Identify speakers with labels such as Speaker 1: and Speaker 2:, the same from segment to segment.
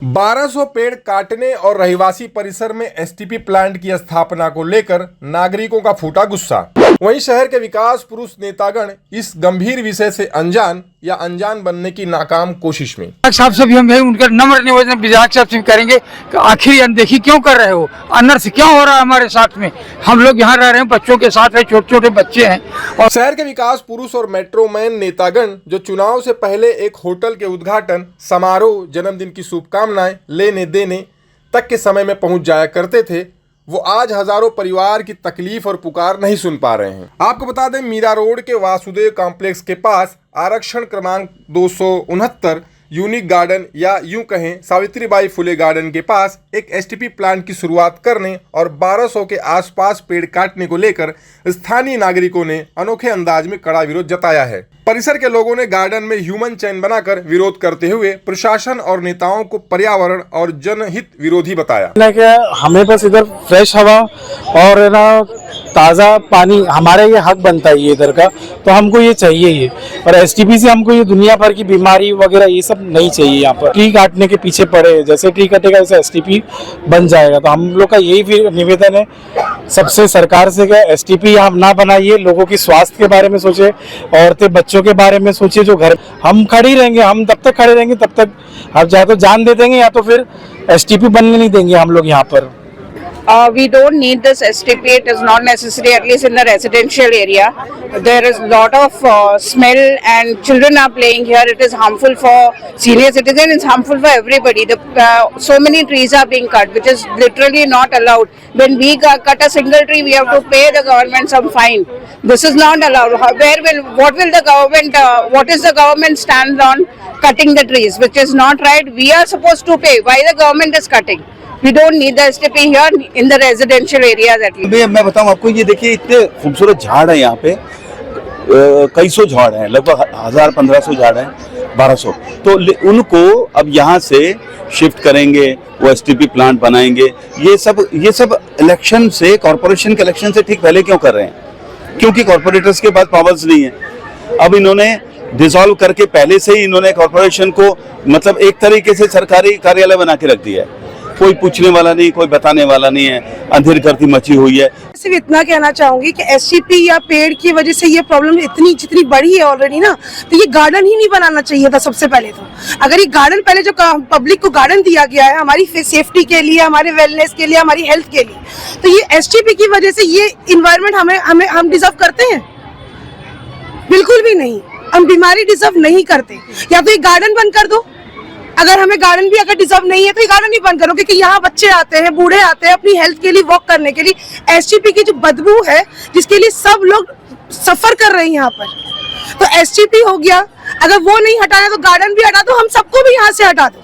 Speaker 1: 1200 पेड़ काटने और रहिवासी परिसर में एसटीपी प्लांट की स्थापना को लेकर नागरिकों का फूटा गुस्सा। वहीं शहर के विकास पुरुष नेतागण इस गंभीर विषय से अनजान बनने की नाकाम कोशिश में।
Speaker 2: साहब से भी हम उनका नम्र निवेदन विधायक साहब से करेंगे कि आखिर अनदेखी क्यों कर रहे हो, अनर्थ क्यों हो रहा है हमारे साथ में। हम लोग यहाँ रह रहे हैं, बच्चों के साथ है, छोटे छोटे बच्चे हैं।
Speaker 1: और शहर के विकास पुरुष और मेट्रोमैन नेतागण जो चुनाव से पहले एक होटल के उद्घाटन समारोह, जन्मदिन की शुभकामनाएं लेने देने तक के समय में पहुंच जाया करते थे, वो आज हजारों परिवार की तकलीफ और पुकार नहीं सुन पा रहे हैं। आपको बता दें, मीरा रोड के वासुदेव कॉम्प्लेक्स के पास आरक्षण क्रमांक 269 यूनिक गार्डन या यूं कहें सावित्रीबाई फुले गार्डन के पास एक एसटीपी प्लांट की शुरुआत करने और 1200 के आसपास पेड़ काटने को लेकर स्थानीय नागरिकों ने अनोखे अंदाज में कड़ा विरोध जताया है। परिसर के लोगों ने गार्डन में ह्यूमन चैन बनाकर विरोध करते हुए प्रशासन और नेताओं को पर्यावरण और जनहित विरोधी बताया।
Speaker 3: हमें बस इधर फ्रेश हवा और ना ताज़ा पानी, हमारा ये हक बनता है ये इधर का, तो हमको ये चाहिए ये। और एसटीपी से हमको ये दुनिया भर की बीमारी वगैरह ये सब नहीं चाहिए। यहाँ पर ट्री काटने के पीछे पड़े, जैसे ट्री कटेगा वैसे एसटीपी बन जाएगा। तो हम लोग का यही निवेदन है सबसे सरकार से, कि एसटीपी यहाँ ना बनाइए, लोगों की स्वास्थ्य के बारे में सोचे, औरतें बच्चों के बारे में सोचिए। जो घर हम खड़ी रहेंगे, हम तब तक खड़े रहेंगे तब तक आप चाहे तो जान दे देंगे या तो फिर एसटीपी बनने नहीं देंगे हम लोग यहाँ पर।
Speaker 4: We don't need this STP. It is not necessary, at least in the residential area. There is a lot of smell and children are playing here. It is harmful for senior citizens. It's harmful for everybody. So many trees are being cut, which is literally not allowed. When we cut a single tree, we have to pay the government some fine. This is not allowed. What is the government stand on cutting the trees, which is not right. We are supposed to pay. Why the government is cutting? We don't need the STP here in the residential areas at least.
Speaker 5: मैं बताऊं आपको, ये देखिए इतने खूबसूरत झाड़ है यहाँ पे, कई सौ झाड़ हैं, लगभग 1000-1500 झाड़ हैं, 1200। तो उनको अब यहाँ से शिफ्ट करेंगे, वो एसटीपी प्लांट बनाएंगे। ये सब इलेक्शन से, कॉर्पोरेशन के इलेक्शन से ठीक पहले क्यों कर रहे हैं? क्योंकि कॉर्पोरेटर्स के पास पावर्स नहीं है। अब इन्होंने डिसॉल्व करके पहले से ही इन्होंने कॉर्पोरेशन को मतलब एक तरीके से सरकारी कार्यालय बना के रख दिया है। कोई पूछने वाला नहीं, कोई बताने वाला नहीं है, अंधेर गर्दी मची हुई है।
Speaker 6: सिर्फ इतना कहना चाहूंगी कि एसटीपी या पेड़ की वजह से ये प्रॉब्लम जितनी बड़ी है ऑलरेडी ना, तो ये गार्डन ही नहीं बनाना चाहिए था सबसे पहले। तो अगर ये गार्डन पहले जो पब्लिक को गार्डन दिया गया है हमारी सेफ्टी के लिए, हमारे वेलनेस के लिए, हमारी हेल्थ के लिए, तो ये एसटीपी की वजह से ये इन्वायरमेंट हम डिजर्व करते हैं? बिल्कुल भी नहीं। हम बीमारी डिजर्व नहीं करते। या तो ये गार्डन बंद कर दो, अगर हमें गार्डन भी अगर डिजर्व नहीं है तो ये गार्डन ही बंद करो, क्योंकि यहाँ बच्चे आते हैं, बूढ़े आते हैं अपनी हेल्थ के लिए, वॉक करने के लिए। एसटीपी की जो बदबू है जिसके लिए सब लोग सफर कर रहे हैं यहाँ पर, तो एसटीपी हो गया। अगर वो नहीं हटाना तो गार्डन भी हटा दो, हम सबको भी यहाँ से हटा दो,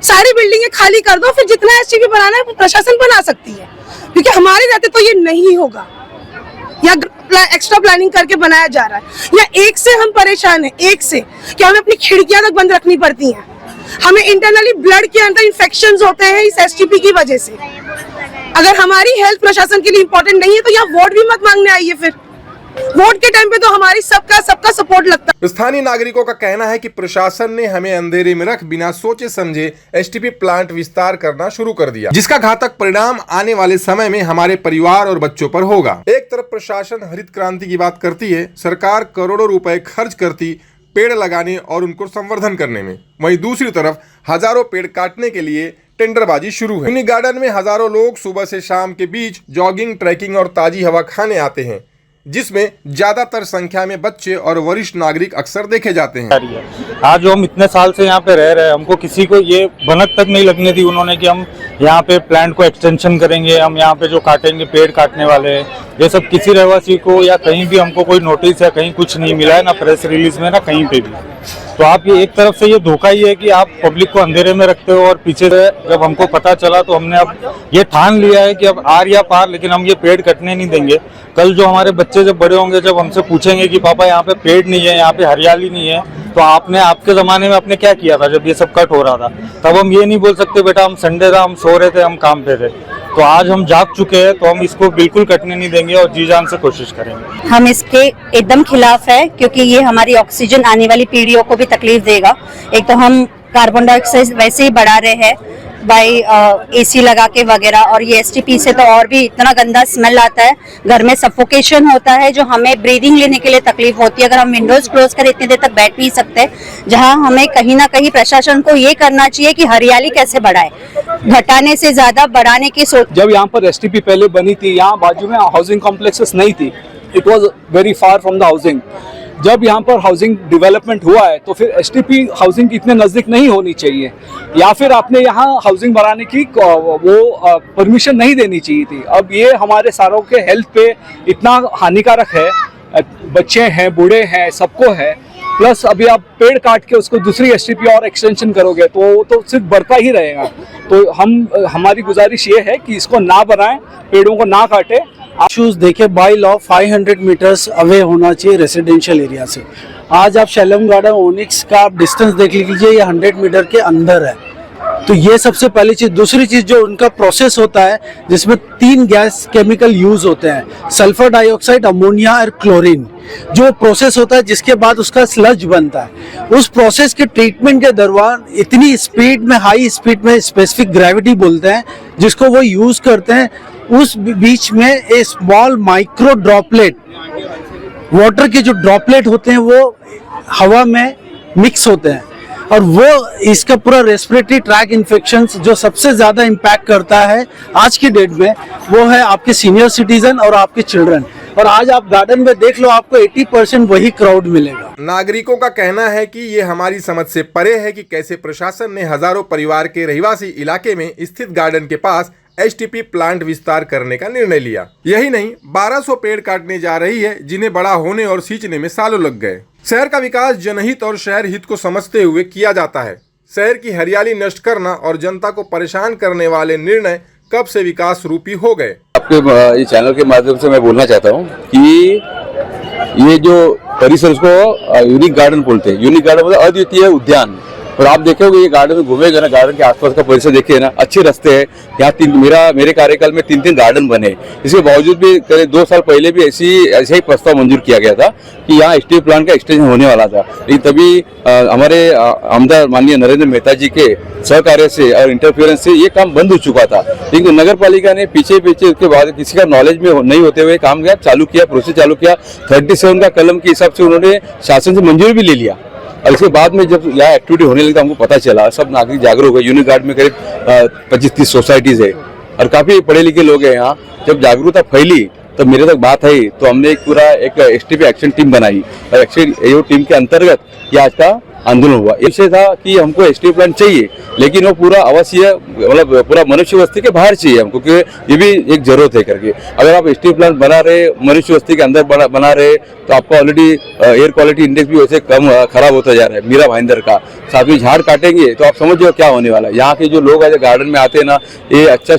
Speaker 6: सारी बिल्डिंगे खाली कर दो, फिर जितना एसटीपी बनाना है प्रशासन बना सकती है, क्योंकि हमारे रहते तो ये नहीं होगा। या एक्स्ट्रा प्लानिंग करके बनाया जा रहा है, या एक से हम परेशान हैं, एक से कि हमें अपनी खिड़कियां तक बंद रखनी पड़ती हैं, हमें इंटरनली ब्लड के अंदर इन्फेक्शंस होते हैं इस एसटीपी की वजह से। अगर हमारी हेल्थ प्रशासन के लिए इंपॉर्टेंट नहीं है तो यहाँ वोट भी मत मांगने आइए। फिर वोट के टाइम पे तो हमारी सबका सपोर्ट लगता है।
Speaker 1: स्थानीय नागरिकों का कहना है कि प्रशासन ने हमें अंधेरे में रख बिना सोचे समझे एसटीपी प्लांट विस्तार करना शुरू कर दिया, जिसका घातक परिणाम आने वाले समय में हमारे परिवार और बच्चों पर होगा। एक तरफ प्रशासन हरित क्रांति की बात करती है, सरकार करोड़ों रुपए खर्च करती पेड़ लगाने और उनको संवर्धन करने में, वहीं दूसरी तरफ हजारों पेड़ काटने के लिए टेंडरबाजी शुरू है। यूनिक गार्डन में हजारों लोग सुबह से शाम के बीच जॉगिंग, ट्रैकिंग और ताजी हवा खाने आते हैं, जिसमें ज्यादातर संख्या में बच्चे और वरिष्ठ नागरिक अक्सर देखे जाते हैं।
Speaker 3: आज जो हम इतने साल से यहाँ पे रह रहे हैं, हमको किसी को ये भनक तक नहीं लगने दी उन्होंने कि हम यहाँ पे प्लांट को एक्सटेंशन करेंगे, हम यहाँ पे जो काटेंगे पेड़ काटने वाले हैं, ये सब किसी रहवासी को या कहीं भी हमको कोई नोटिस या कहीं कुछ नहीं मिला है, ना प्रेस रिलीज में ना कहीं पे भी। तो आप ये एक तरफ से ये धोखा ही है कि आप पब्लिक को अंधेरे में रखते हो, और पीछे से जब हमको पता चला तो हमने अब ये ठान लिया है कि अब आर या पार, लेकिन हम ये पेड़ कटने नहीं देंगे। कल जो हमारे बच्चे जब बड़े होंगे, जब हमसे पूछेंगे कि पापा यहाँ पे पेड़ नहीं है, यहाँ पे हरियाली नहीं है, तो आपके जमाने में आपने क्या किया था जब ये सब कट हो रहा था? तब हम ये नहीं बोल सकते बेटा हम संडे था, हम सो रहे थे, हम काम पे थे। तो आज हम जाग चुके हैं, तो हम इसको बिल्कुल कटने नहीं देंगे और जी जान से कोशिश करेंगे।
Speaker 7: हम इसके एकदम खिलाफ है, क्योंकि ये हमारी ऑक्सीजन आने वाली पीढ़ियों को भी तकलीफ देगा। एक तो हम कार्बन डाइऑक्साइड वैसे ही बढ़ा रहे हैं बाई एसी लगा के वगैरह। और ये एसटीपी से तो और भी इतना गंदा स्मेल आता है, घर में सफोकेशन होता है, जो हमें ब्रीदिंग लेने के लिए तकलीफ होती है। अगर हम विंडोज क्लोज कर इतनी देर तक बैठ नहीं सकते, जहां हमें कहीं ना कहीं प्रशासन को ये करना चाहिए कि हरियाली कैसे बढ़ाए, घटाने से ज्यादा बढ़ाने की सोच।
Speaker 8: जब यहाँ पर एसटीपी पहले बनी थी, यहाँ बाजू में हाउसिंग कॉम्प्लेक्सेस नहीं थी, it was very far from the housing. जब यहाँ पर हाउसिंग डेवलपमेंट हुआ है तो फिर एसटीपी हाउसिंग की इतने नज़दीक नहीं होनी चाहिए, या फिर आपने यहाँ हाउसिंग बनाने की वो परमिशन नहीं देनी चाहिए थी। अब ये हमारे सारों के हेल्थ पे इतना हानिकारक है, बच्चे हैं, बूढ़े हैं, सबको है। प्लस अभी आप पेड़ काट के उसको दूसरी एसटीपी और एक्सटेंशन करोगे तो सिर्फ बढ़ता ही रहेगा। तो हमारी गुजारिश ये है कि इसको ना बनाएं, पेड़ों को ना काटें।
Speaker 9: इश्यूज देखे बाय लॉ 500 मीटर्स अवे होना चाहिए रेसिडेंशियल एरिया से। आज आप शैलम गार्डन ओनिक्स का आप डिस्टेंस देख लीजिए, ये 100 मीटर के अंदर है। तो ये सबसे पहली चीज। दूसरी चीज, जो उनका प्रोसेस होता है जिसमें 3 गैस केमिकल यूज होते हैं, सल्फर डाइऑक्साइड, अमोनिया और क्लोरीन। जो प्रोसेस होता है जिसके बाद उसका स्लज बनता है, उस प्रोसेस के ट्रीटमेंट के दौरान इतनी स्पीड में, हाई स्पीड में, स्पेसिफिक ग्रेविटी बोलते हैं जिसको वो यूज करते हैं, उस बीच में ए स्मॉल माइक्रो ड्रॉपलेट, वाटर के जो ड्रॉपलेट होते हैं वो हवा में मिक्स होते हैं, और वो इसका पूरा रेस्पिरेटरी ट्रैक इन्फेक्शन जो सबसे ज्यादा इम्पैक्ट करता है आज की डेट में, वो है आपके सीनियर सिटीजन और आपके चिल्ड्रन। और आज आप गार्डन में देख लो, आपको 80% वही क्राउड मिलेगा।
Speaker 1: नागरिकों का कहना है कि ये हमारी समझ से परे है कि कैसे प्रशासन ने हजारों परिवार के रहिवासी इलाके में स्थित गार्डन के पास एसटीपी प्लांट विस्तार करने का निर्णय लिया। यही नहीं, 1200 पेड़ काटने जा रही है, जिन्हें बड़ा होने और सींचने में सालों लग गए। शहर का विकास जनहित और शहर हित को समझते हुए किया जाता है। शहर की हरियाली नष्ट करना और जनता को परेशान करने वाले निर्णय कब से विकास रूपी हो गए।
Speaker 10: आपके ये चैनल के माध्यम से मैं बोलना चाहता हूँ कि ये जो परिसर, उसको यूनिक गार्डन बोलते हैं। यूनिक गार्डन मतलब अद्वितीय उद्यान। और आप देखोगे ये गार्डन में घूमेगा ना, गार्डन के आसपास का परिसर देखिए ना, अच्छे रास्ते हैं यहाँ। मेरे कार्यकाल में 3 गार्डन बने। इसके बावजूद भी करीब 2 साल पहले भी ऐसे ही प्रस्ताव मंजूर किया गया था कि यहाँ एसटीपी प्लांट का एक्सटेंशन होने वाला था। लेकिन तभी हमारे आमदार माननीय नरेंद्र मेहता जी के सहकार्य से और इंटरफेरेंस से ये काम बंद हो चुका था। लेकिन नगर पालिका ने पीछे उसके बाद किसी का नॉलेज में नहीं होते हुए काम चालू किया, प्रोसेस चालू किया। 37 का कलम के हिसाब से उन्होंने शासन से मंजूरी भी ले लिया। और इसके बाद में जब यहाँ एक्टिविटी होने लगी तो हमको पता चला, सब नागरिक जागरूक हो गए। यूनिक गार्ड में करीब 25-30 सोसाइटीज है और काफी पढ़े लिखे लोग हैं यहाँ। जब जागरूकता फैली तब मेरे तक बात आई, तो हमने पूरा एक एसटीपी एक्शन टीम बनाई और एक्शन टीम के अंतर्गत ये आज का आंदोलन हुआ। इससे था कि हमको एसटीपी प्लांट चाहिए, लेकिन वो पूरा आवासीय, मतलब पूरा मनुष्य बस्ती के बाहर चाहिए हमको, क्योंकि ये भी एक जरूरत है करके। अगर आप एसटीपी प्लांट बना रहे मनुष्य बस्ती के अंदर बना रहे तो आपका ऑलरेडी एयर क्वालिटी इंडेक्स भी वैसे कम खराब होता जा रहा है। मीरा भाईंदर का साथ में झाड़ काटेंगे तो आप समझो क्या होने वाला है। यहाँ के जो लोग गार्डन में आते हैं ना, ये अच्छा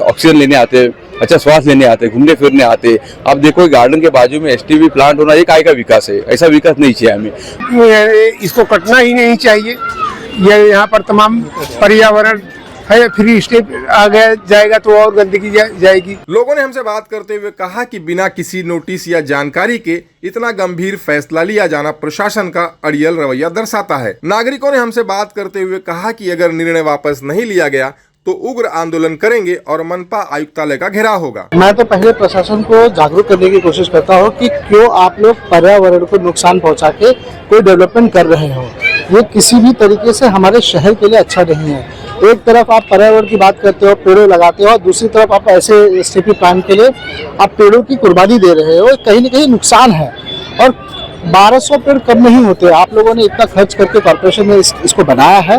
Speaker 10: ऑक्सीजन लेने आते हैं, अच्छा श्वास लेने आते, घूमने फिरने आते। आप देखो गार्डन के बाजू में एसटीपी प्लांट होना एक काय का विकास है, ऐसा विकास नहीं चाहिए हमें।
Speaker 2: इसको कटना ही नहीं चाहिए। ये यहाँ पर तमाम पर्यावरण है, फ्री स्टेप आ गया जाएगा तो और गंदगी जाएगी।
Speaker 1: लोगों ने हमसे बात करते हुए कहा कि बिना किसी नोटिस या जानकारी के इतना गंभीर फैसला लिया जाना प्रशासन का अड़ियल रवैया दर्शाता है। नागरिकों ने हमसे बात करते हुए कहा कि अगर निर्णय वापस नहीं लिया गया तो उग्र आंदोलन करेंगे और मनपा आयुक्तालय का घेराव होगा।
Speaker 9: मैं तो पहले प्रशासन को जागरूक करने की कोशिश करता हूँ कि क्यों आप लोग पर्यावरण को नुकसान पहुँचा के कोई डेवलपमेंट कर रहे हो। ये किसी भी तरीके से हमारे शहर के लिए अच्छा नहीं है। एक तरफ आप पर्यावरण की बात करते हो, पेड़ों लगाते हो, और दूसरी तरफ आप ऐसे एसटीपी प्लांट के लिए आप पेड़ों की कुर्बानी दे रहे हो। कहीं न कहीं नुकसान है। और 1200 पेड़ कम नहीं होते। आप लोगों ने इतना खर्च करके कॉर्पोरेशन ने इसको बनाया है।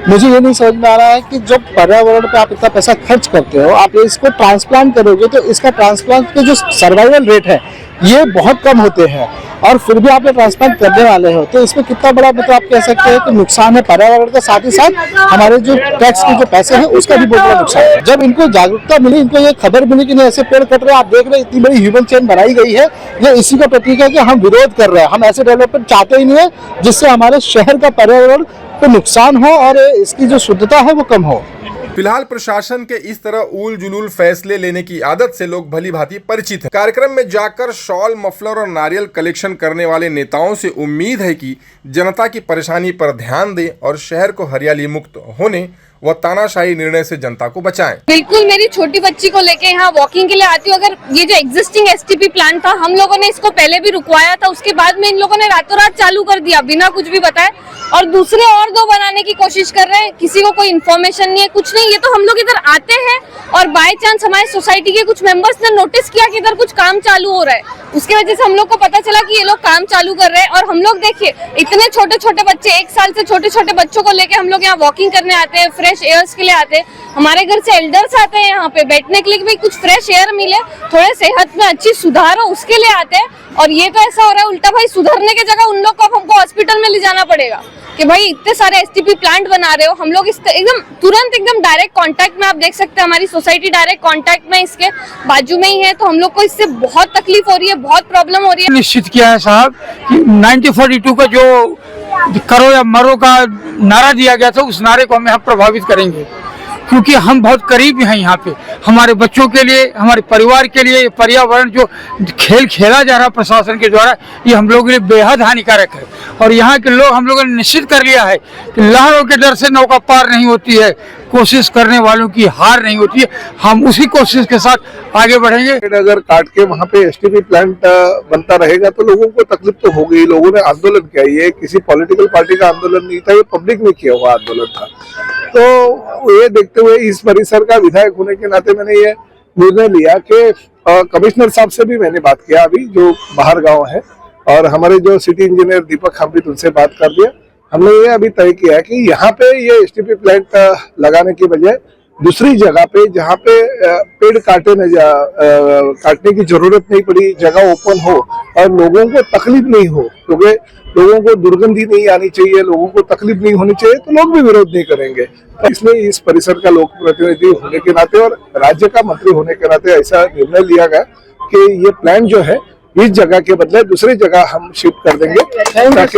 Speaker 9: मुझे ये नहीं समझ में आ रहा है कि जब पर्यावरण पे आप इतना पैसा खर्च करते हो, आप इसको ट्रांसप्लांट करोगे तो इसका ट्रांसप्लांट के जो सर्वाइवल रेट है ये बहुत कम होते हैं, और फिर भी आप ट्रांसप्लांट करने वाले हो। तो इसमें कितना बड़ा मतलब आप कह सकते हैं कि नुकसान है पर्यावरण का, साथ ही साथ हमारे जो टैक्स के जो पैसे हैं उसका भी बहुत बड़ा नुकसान है। जब इनको जागरूकता मिली, इनको ये खबर मिली कि नहीं ऐसे पेड़ कट रहे हैं, आप देख रहे हैं इतनी बड़ी ह्यूमन चेन बनाई गई है, ये इसी का प्रतीक है कि हम विरोध कर रहे हैं। हम ऐसे डेवलपमेंट चाहते ही नहीं है जिससे हमारे शहर का पर्यावरण को नुकसान हो और इसकी जो शुद्धता है वो कम हो।
Speaker 1: फिलहाल प्रशासन के इस तरह उल जुलूल फैसले लेने की आदत से लोग भली भांति परिचित हैं। कार्यक्रम में जाकर शॉल, मफलर और नारियल कलेक्शन करने वाले नेताओं से उम्मीद है कि जनता की परेशानी पर ध्यान दें और शहर को हरियाली मुक्त होने व तानाशाही निर्णय से जनता को बचाएं।
Speaker 11: बिल्कुल, मेरी छोटी बच्ची को लेके यहाँ वॉकिंग के लिए आती हूँ। अगर ये जो एग्जिस्टिंग एसटीपी प्लान था, हम लोगों ने इसको पहले भी रुकवाया था, उसके बाद में इन लोगों ने रातों रात चालू कर दिया बिना कुछ भी बताए, और दूसरे और 2 बनाने की कोशिश कर रहे हैं। किसी को कोई इन्फॉर्मेशन नहीं है, कुछ नहीं। ये तो हम लोग इधर आते हैं और बाय चांस हमारे सोसाइटी के कुछ मेंबर्स ने नोटिस किया कि इधर कुछ काम चालू हो रहा है, उसके वजह से हम लोग को पता चला कि ये लोग काम चालू कर रहे हैं। और हम लोग देखिए, इतने छोटे छोटे बच्चे, 1 साल से छोटे छोटे बच्चों को लेके हम लोग यहाँ वॉकिंग करने आते हैं, फ्रेश एयर्स के लिए आते हैं। हमारे घर से एल्डर्स आते हैं यहाँ पे बैठने के लिए भी कुछ फ्रेश एयर मिले, थोड़े सेहत में अच्छी सुधार हो, उसके लिए आते हैं। और ये तो ऐसा हो रहा है उल्टा, भाई सुधरने की जगह उन लोग को हमको हॉस्पिटल में ले जाना पड़ेगा कि भाई इतने सारे एसटीपी प्लांट बना रहे हो। हम लोग इस एकदम तुरंत एकदम डायरेक्ट कांटेक्ट में, आप देख सकते हैं हमारी सोसाइटी डायरेक्ट कांटेक्ट में इसके बाजू में ही है, तो हम लोग को इससे बहुत तकलीफ हो रही है, बहुत प्रॉब्लम हो रही है।
Speaker 2: निश्चित किया है साहब कि 1942 का जो करो या मरो का नारा दिया गया था, उस नारे को हम प्रभावित करेंगे, क्योंकि हम बहुत करीब हैं यहाँ पे। हमारे बच्चों के लिए, हमारे परिवार के लिए पर्यावरण जो खेल खेला जा रहा है प्रशासन के द्वारा, ये हम लोगों के लिए बेहद हानिकारक है। और यहाँ के लोग, हम लोगों ने निश्चित कर लिया है कि लहरों के डर से नौका पार नहीं होती है, कोशिश करने वालों की हार नहीं होती है। हम उसी कोशिश के साथ आगे बढ़ेंगे।
Speaker 9: अगर काट के वहाँ पे एसटीपी प्लांट बनता रहेगा तो लोगों को तकलीफ तो होगी। लोगों ने आंदोलन किया, ये किसी पॉलिटिकल पार्टी का आंदोलन नहीं था, ये पब्लिक ने किया हुआ आंदोलन था। तो ये देखते हुए इस परिसर का विधायक होने के नाते मैंने ये निर्णय लिया कि कमिश्नर साहब से भी मैंने बात किया, अभी जो बाहर गाँव है, और हमारे जो सिटी इंजीनियर दीपक हामिद, उनसे बात कर दिया। हमने ये अभी तय किया कि यहाँ पे ये एसटीपी प्लांट लगाने की बजाय दूसरी जगह पे, जहाँ पे पेड़ काटने की जरूरत नहीं पड़ी, जगह ओपन हो और लोगों को तकलीफ नहीं हो, क्योंकि लोगों को दुर्गंधी नहीं आनी चाहिए, लोगों को तकलीफ नहीं होनी चाहिए, तो लोग भी विरोध नहीं करेंगे। तो इसलिए इस परिसर का लोक प्रतिनिधि होने के नाते और राज्य का मंत्री होने के नाते ऐसा निर्णय लिया गया कि ये प्लान जो है इस जगह के बदले दूसरी जगह हम शिफ्ट कर देंगे, ताकि